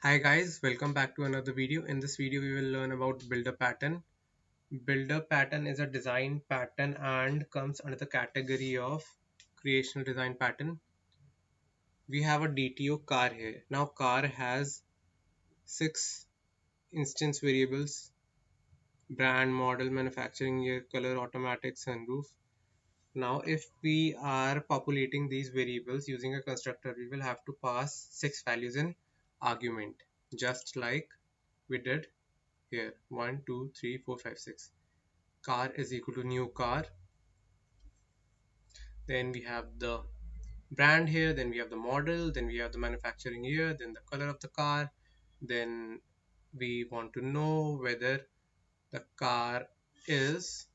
Hi guys, welcome back to another video. In this video we will learn about builder pattern. Builder pattern is a design pattern and comes under the category of creational design pattern. We have a DTO car here. Now car has 6 instance variables: brand, model, manufacturing year, color, automatic, sunroof. Now if we are populating these variables using a constructor, we will have to pass 6 values in argument, just like we did here. 1 2 3 4 5 6. Car is equal to new car. Then we have the brand here, then we have the model, then we have the manufacturing year, then the color of the car. Then we want to know whether the car is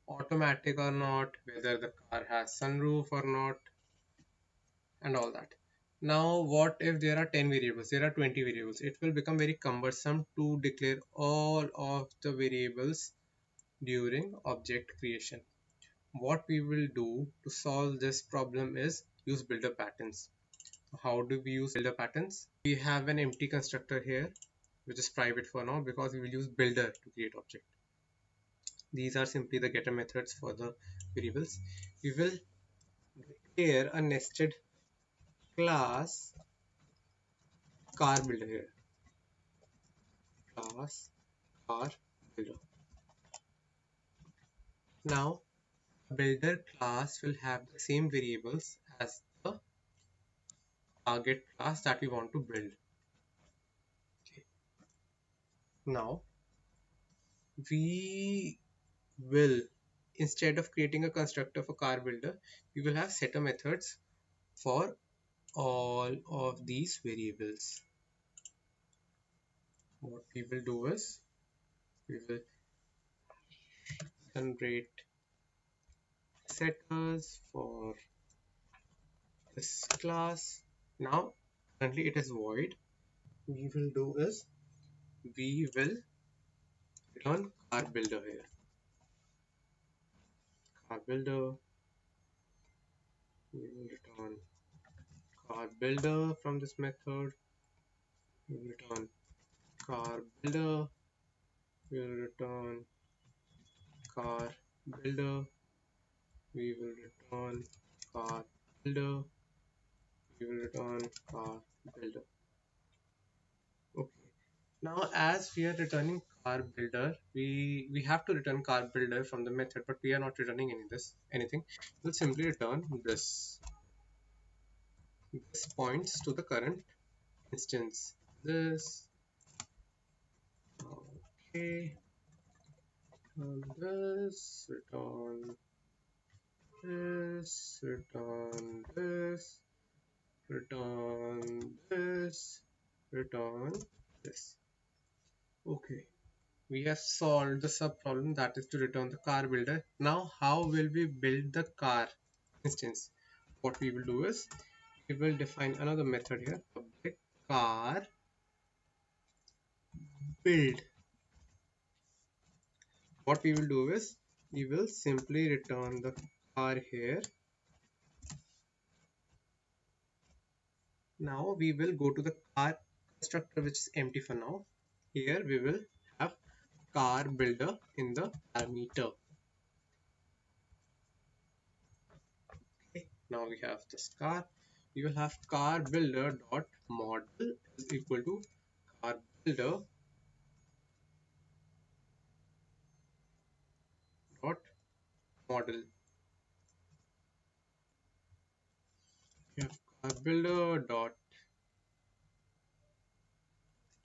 automatic or not, whether the car has sunroof or not, and all that. Now what if there are 10 variables, there are 20 variables? It will become very cumbersome to declare all of the variables during object creation. What we will do to solve this problem is use builder patterns. How do we use builder patterns? We have an empty constructor here which is private for now because we will use builder to create object. These are simply the getter methods for the variables. We will declare a nested class car builder here. Class car builder. Now builder class will have the same variables as the target class that we want to build. Okay. Now we will, instead of creating a constructor for car builder, we will have setter methods for all of these variables. What we will do is we will generate setters for this class. Now currently it is void. We will do is we will return car builder here. Car builder, we will return car builder from this method. We will return car builder. We will return car builder. We will return car builder. We will return car builder. Okay. Now as we are returning car builder, we have to return car builder from the method, but we are not returning anything. We'll simply return this. This points to the current instance. This. Okay. This. Return this. Return this. Return this. Return this. Okay, we have solved the sub problem, that is to return the car builder. Now how will we build the car instance? What we will do is we will define another method here, public car build. What we will do is we will simply return the car here. Now we will go to the car constructor which is empty for now. Here we will have car builder in the parameter. Okay, now we have this car. We will have car builder dot model is equal to car builder dot model. We have car builder dot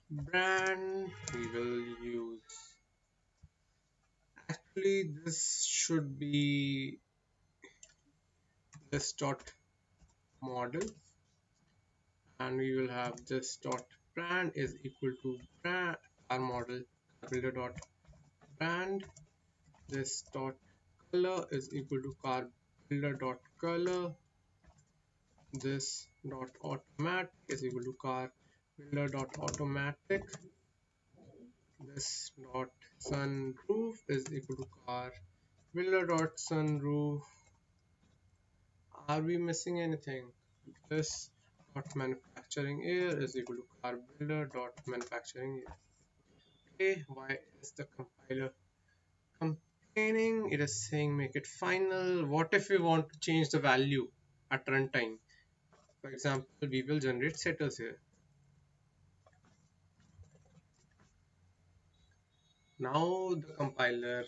brand. We will use, actually this should be this dot model, and we will have this dot brand is equal to brand car model car builder dot brand. This dot color is equal to car builder dot color. This dot automatic is equal to car builder dot automatic. This dot sunroof is equal to car builder dot sunroof. Are we missing anything? This dot manufacturing manufacturing year is equal to car builder dot manufacturing year. Okay, why is the compiler complaining? It is saying make it final. What if we want to change the value at runtime? For example, we will generate setters here. Now the compiler,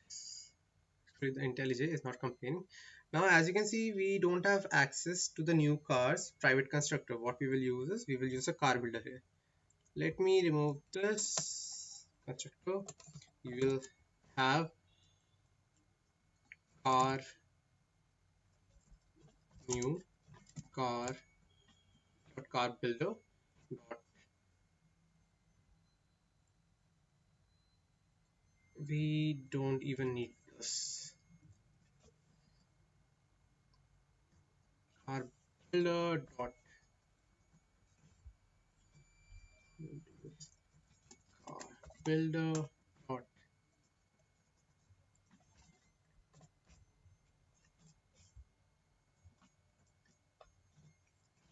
sorry, the IntelliJ is not complaining. Now as you can see, we don't have access to the new cars private constructor. What we will use is we will use a car builder here. Let me remove this constructor. We will have car new car dot car builder dot, we don't even need this, car builder dot car builder dot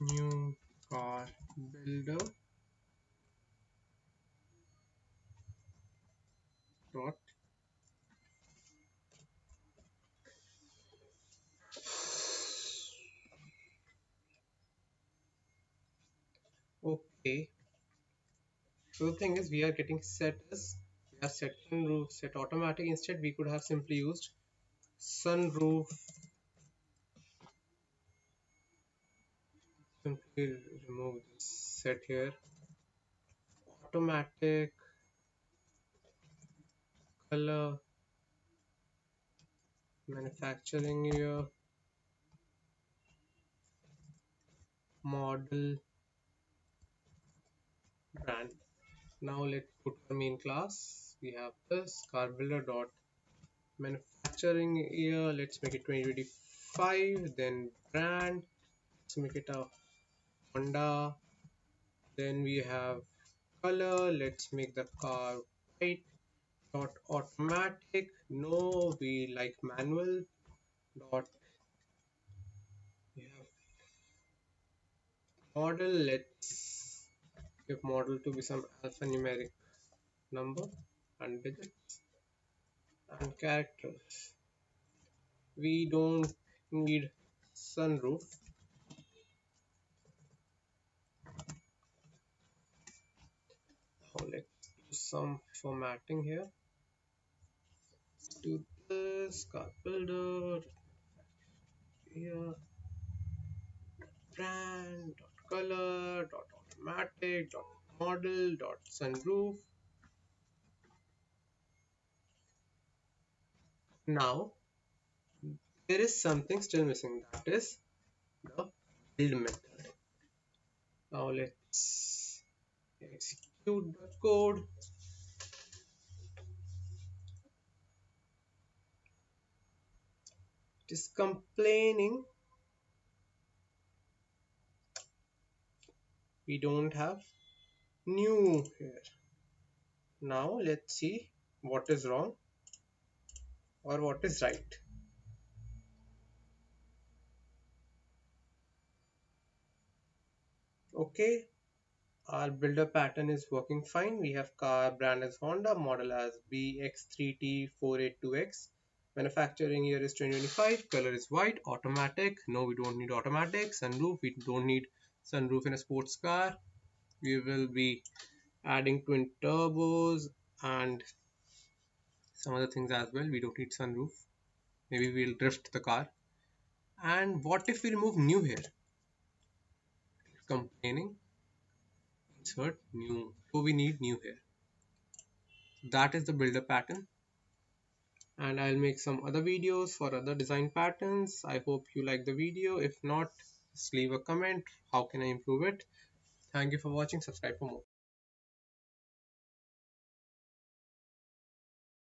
new car builder dot. Okay, so the thing is we are getting set as, we are set sunroof set automatic. Instead we could have simply used sunroof, simply remove this set here, automatic, color, manufacturing year, model, brand. Now let's go to the main class. We have this car builder dot manufacturing year. Let's make it 2025. Then brand. Let's make it a Honda. Then we have color. Let's make the car white. Dot automatic. No, we like manual. Dot, we have model. Let's give model to be some alphanumeric number and digits and characters. We don't need sunroof. Now let's do some formatting here. Let's do this car builder here, brand dot color dot automatic dot model dot sunroof. Now there is something still missing, that is the build method. Now let's execute the code. It is complaining we don't have new here. Now let's see what is wrong or what is right. Okay, our builder pattern is working fine. We have car brand as Honda, model as BX3T482X, manufacturing year is 2025, color is white, automatic. No, we don't need automatic. Sunroof, we don't need sunroof in a sports car. We will be adding twin turbos and some other things as well. We don't need sunroof. Maybe we'll drift the car. And what if we remove new here? Complaining. Insert new. So we need new here. That is the builder pattern. And I'll make some other videos for other design patterns. I hope you like the video. If not, just leave a comment. How can I improve it? Thank you for watching. Subscribe for more.